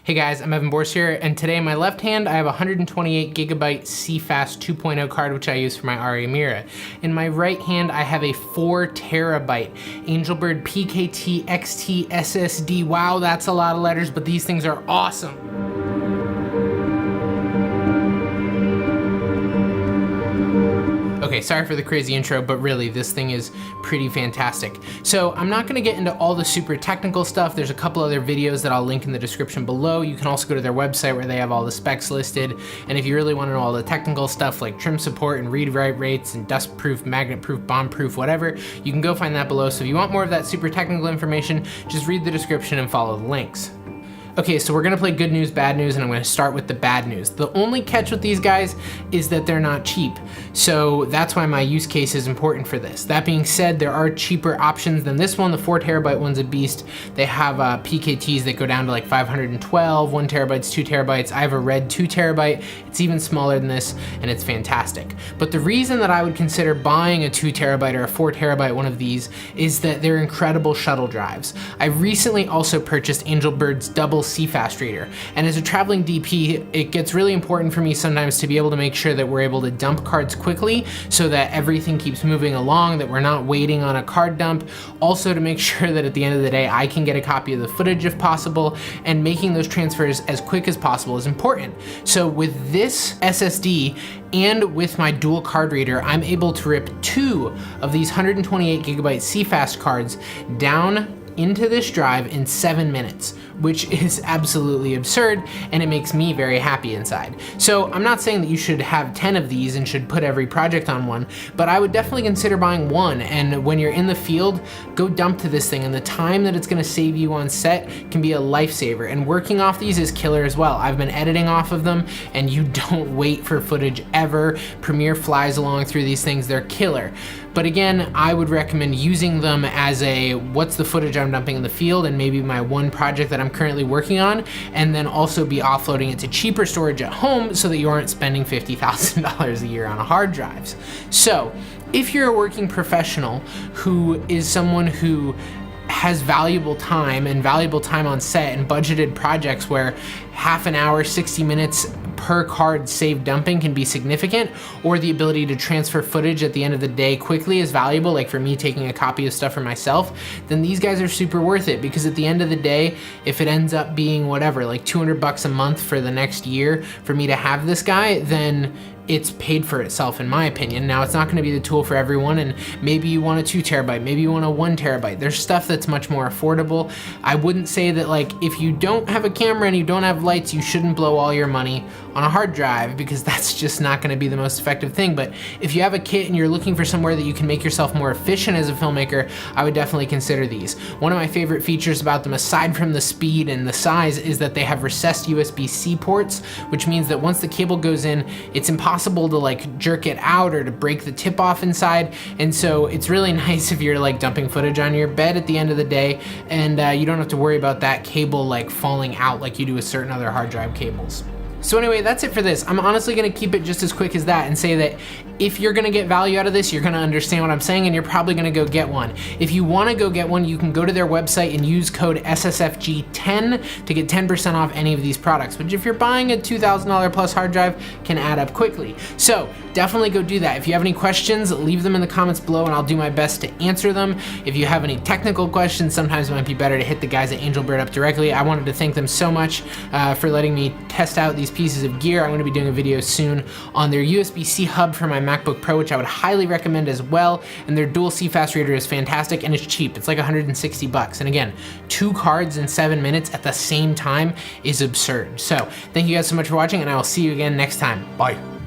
Hey guys, I'm Evan Bourcier, and today in my left hand I have a 128 gigabyte CFast 2.0 card which I use for my ARRI Mira. In my right hand I have a 4 terabyte Angelbird PKT XT SSD. Wow, that's a lot of letters, but these things are awesome. Okay, sorry for the crazy intro, but really this thing is pretty fantastic. So I'm not gonna get into all the super technical stuff. There's a couple other videos that I'll link in the description below. You can also go to their website where they have all the specs listed. And if you really wanna know all the technical stuff like trim support and read-write rates and dust-proof, magnet-proof, bomb-proof, whatever, you can go find that below. So if you want more of that super technical information, just read the description and follow the links. Okay, so we're gonna play good news, bad news, and I'm gonna start with the bad news. The only catch with these guys is that they're not cheap. So that's why my use case is important for this. That being said, there are cheaper options than this one. The 4 terabyte one's a beast. They have PKTs that go down to like 512, 1 terabytes, 2 terabytes. I have a red 2 terabyte. It's even smaller than this, and it's fantastic. But the reason that I would consider buying a 2 terabyte or a 4 terabyte one of these is that they're incredible shuttle drives. I recently also purchased Angelbird's double CFast reader. And as a traveling DP, it gets really important for me sometimes to be able to make sure that we're able to dump cards quickly so that everything keeps moving along, that we're not waiting on a card dump. Also to make sure that at the end of the day, I can get a copy of the footage if possible, and making those transfers as quick as possible is important. So with this SSD and with my dual card reader, I'm able to rip 2 of these 128 gigabyte CFast cards down into this drive in 7 minutes, which is absolutely absurd, and it makes me very happy inside. So I'm not saying that you should have 10 of these and should put every project on one, but I would definitely consider buying one, and when you're in the field, go dump to this thing, and the time that it's gonna save you on set can be a lifesaver, and working off these is killer as well. I've been editing off of them, and you don't wait for footage ever. Premiere flies along through these things, they're killer. But again, I would recommend using them as a, what's the footage I'm dumping in the field, and maybe my one project that I'm currently working on, and then also be offloading it to cheaper storage at home so that you aren't spending $50,000 a year on hard drives. So if you're a working professional who is someone who has valuable time on set and budgeted projects where half an hour, 60 minutes per card saved dumping can be significant, or the ability to transfer footage at the end of the day quickly is valuable, like for me taking a copy of stuff for myself, then these guys are super worth it, because at the end of the day, if it ends up being whatever, like 200 bucks a month for the next year for me to have this guy, then it's paid for itself in my opinion. Now it's not gonna be the tool for everyone, and maybe you want a 2 terabyte, maybe you want a 1 terabyte. There's stuff that's much more affordable. I wouldn't say that like if you don't have a camera and you don't have lights, you shouldn't blow all your money on a hard drive, because that's just not gonna be the most effective thing. But if you have a kit and you're looking for somewhere that you can make yourself more efficient as a filmmaker, I would definitely consider these. One of my favorite features about them, aside from the speed and the size, is that they have recessed USB-C ports, which means that once the cable goes in, it's impossible to like jerk it out or to break the tip off inside. And so it's really nice if you're like dumping footage on your bed at the end of the day, and you don't have to worry about that cable like falling out like you do with certain other hard drive cables. So anyway, that's it for this. I'm honestly gonna keep it just as quick as that and say that if you're gonna get value out of this, you're gonna understand what I'm saying, and you're probably gonna go get one. If you wanna go get one, you can go to their website and use code SSFG10 to get 10% off any of these products, which if you're buying a $2,000 plus hard drive can add up quickly. So definitely go do that. If you have any questions, leave them in the comments below and I'll do my best to answer them. If you have any technical questions, sometimes it might be better to hit the guys at Angelbird up directly. I wanted to thank them so much for letting me test out these pieces of gear. I'm gonna be doing a video soon on their USB-C hub for my MacBook Pro, which I would highly recommend as well. And their dual CFast reader is fantastic, and it's cheap. It's like 160 bucks. And again, 2 cards in 7 minutes at the same time is absurd. So thank you guys so much for watching, and I will see you again next time. Bye.